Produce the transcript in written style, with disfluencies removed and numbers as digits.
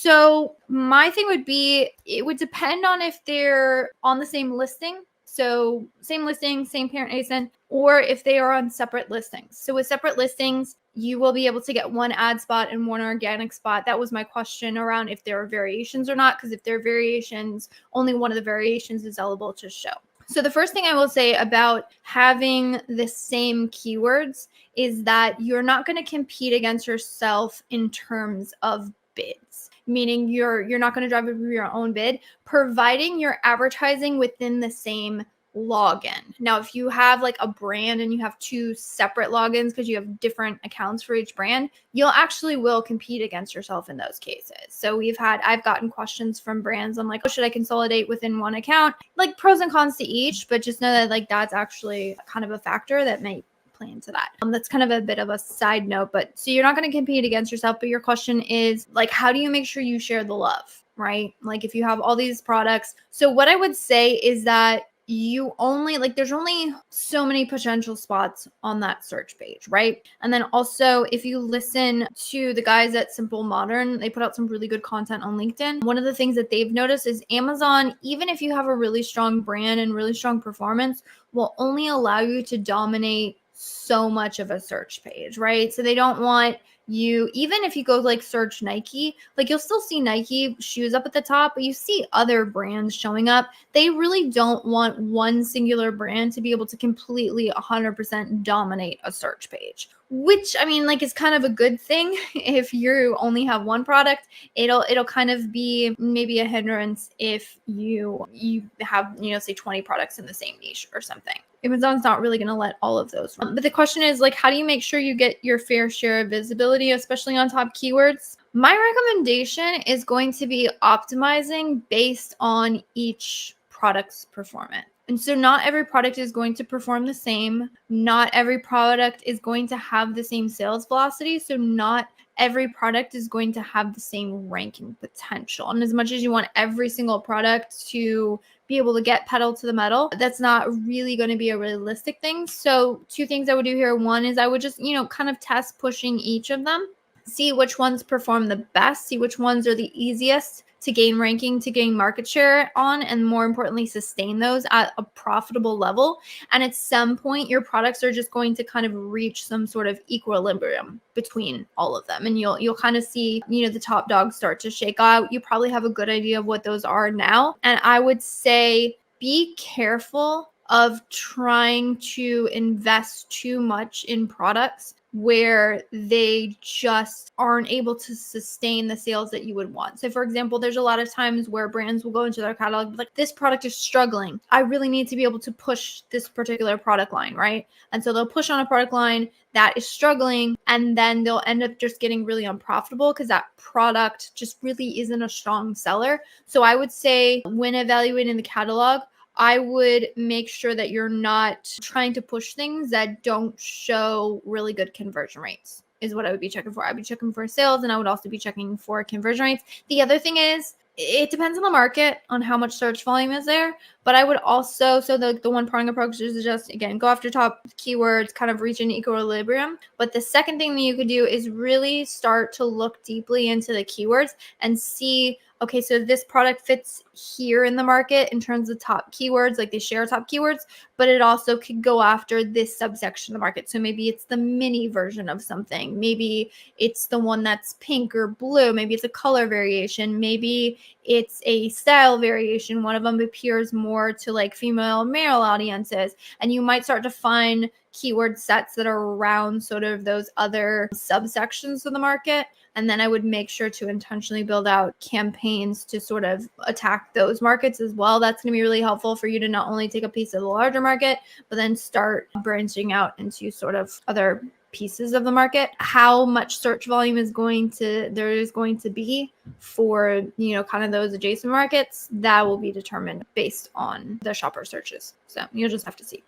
So my thing would be, it would depend on if they're on the same listing. So same listing, same parent ASIN, or if they are on separate listings. So with separate listings, you will be able to get one ad spot and one organic spot. That was my question around if there are variations or not, because if there are variations, only one of the variations is eligible to show. So the first thing I will say about having the same keywords is that you're not going to compete against yourself in terms of bids, meaning you're not going to drive up your own bid, providing you're advertising within the same login. Now, if you have like a brand and you have two separate logins because you have different accounts for each brand, you'll actually will compete against yourself in those cases. So I've gotten questions from brands. I'm like, oh, should I consolidate within one account? Like pros and cons to each, but just know that like that's actually kind of a factor that may play into that. That's kind of a bit of a side note, but so you're not going to compete against yourself, but your question is like, how do you make sure you share the love, right? Like if you have all these products. So what I would say is that you only like there's only so many potential spots on that search page, right? And then also if you listen to the guys at Simple Modern, they put out some really good content on LinkedIn. One of the things that they've noticed is Amazon, even if you have a really strong brand and really strong performance, will only allow you to dominate so much of a search page, right? So they don't want you, even if you go like search Nike, like you'll still see Nike shoes up at the top, but you see other brands showing up. They really don't want one singular brand to be able to completely 100% dominate a search page, which I mean, like is kind of a good thing. If you only have one product, it'll kind of be maybe a hindrance if you have, say 20 products in the same niche or something. Amazon's not really going to let all of those run. But the question is like, how do you make sure you get your fair share of visibility, especially on top keywords? My recommendation is going to be optimizing based on each product's performance. And so not every product is going to perform the same. Not every product is going to have the same sales velocity. So not every product is going to have the same ranking potential. And as much as you want every single product to be able to get pedal to the metal, that's not really going to be a realistic thing. So two things I would do here. One is I would just, kind of test pushing each of them, see which ones perform the best, see which ones are the easiest to gain ranking, to gain market share on, and more importantly, sustain those at a profitable level. And at some point, your products are just going to kind of reach some sort of equilibrium between all of them. And you'll kind of see, the top dogs start to shake out. You probably have a good idea of what those are now. And I would say be careful of trying to invest too much in products where they just aren't able to sustain the sales that you would want. So for example, there's a lot of times where brands will go into their catalog like, this product is struggling. I really need to be able to push this particular product line, right? And so they'll push on a product line that is struggling, and then they'll end up just getting really unprofitable because that product just really isn't a strong seller. So I would say when evaluating the catalog, I would make sure that you're not trying to push things that don't show really good conversion rates is what I would be checking for. I'd be checking for sales, and I would also be checking for conversion rates. The other thing is it depends on the market on how much search volume is there, but I would also, so the one prong approach is just, again, go after top keywords, kind of reach an equilibrium. But the second thing that you could do is really start to look deeply into the keywords and see, okay, so this product fits here in the market in terms of top keywords, like they share top keywords, but it also could go after this subsection of the market. So maybe it's the mini version of something. Maybe it's the one that's pink or blue. Maybe it's a color variation. Maybe it's a style variation. One of them appears more to like female male audiences. And you might start to find keyword sets that are around sort of those other subsections of the market. And then I would make sure to intentionally build out campaigns to sort of attack those markets as well. That's going to be really helpful for you to not only take a piece of the larger market, but then start branching out into sort of other pieces of the market. How much search volume there is going to be for, kind of those adjacent markets, that will be determined based on the shopper searches. So you'll just have to see.